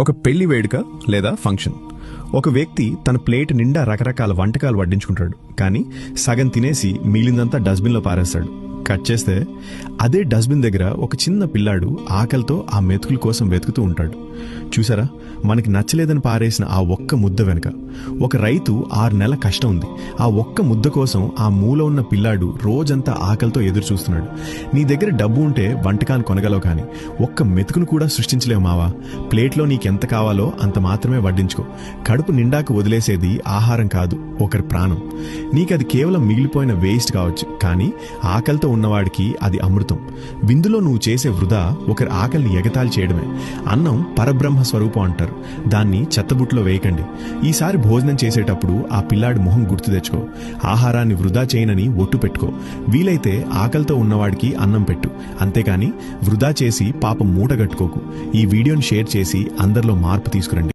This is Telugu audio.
ఒక పెళ్లి వేడుక లేదా ఫంక్షన్. ఒక వ్యక్తి తన ప్లేట్ నిండా రకరకాల వంటకాలు వడ్డించుకుంటాడు, కానీ సగం తినేసి మిగిలిందంతా డస్ట్బిన్లో పారేస్తాడు. కట్ చేస్తే అదే డస్ట్బిన్ దగ్గర ఒక చిన్న పిల్లాడు ఆకలితో ఆ మెతుకుల కోసం వెతుకుతూ ఉంటాడు. చూసారా, మనకి నచ్చలేదని పారేసిన ఆ ఒక్క ముద్ద వెనుక ఒక రైతు 6 నెలల కష్టం ఉంది. ఆ ఒక్క ముద్ద కోసం ఆ మూల ఉన్న పిల్లాడు రోజంతా ఆకలితో ఎదురు చూస్తున్నాడు. నీ దగ్గర డబ్బు ఉంటే వంటకాలు కొనగలవు, కానీ ఒక్క మెతుకును కూడా సృష్టించలేవు మావా. ప్లేట్లో నీకెంత కావాలో అంత మాత్రమే వడ్డించుకో. కడుపు నిండాక వదిలేసేది ఆహారం కాదు, ఒకరి ప్రాణం. నీకది కేవలం మిగిలిపోయిన వేస్ట్ కావచ్చు, కానీ ఆకలితో ఉన్నవాడికి అది అమృతం. విందులో నువ్వు చేసే వృధా ఒకరి ఆకలిని ఎగతాళి చేయడమే. అన్నం పరబ్రహ్మ స్వరూపం అంటారు, దాన్ని చెత్తబుట్లో వేయకండి. ఈసారి భోజనం చేసేటప్పుడు ఆ పిల్లాడి మొహం గుర్తు తెచ్చుకో. ఆహారాన్ని వృధా చేయనని ఒట్టు పెట్టుకో. వీలైతే ఆకలితో ఉన్నవాడికి అన్నం పెట్టు, అంతేకాని వృధా చేసి పాపం మూటగట్టుకోకు. ఈ వీడియోని షేర్ చేసి అందరిలో మార్పు తీసుకురండి.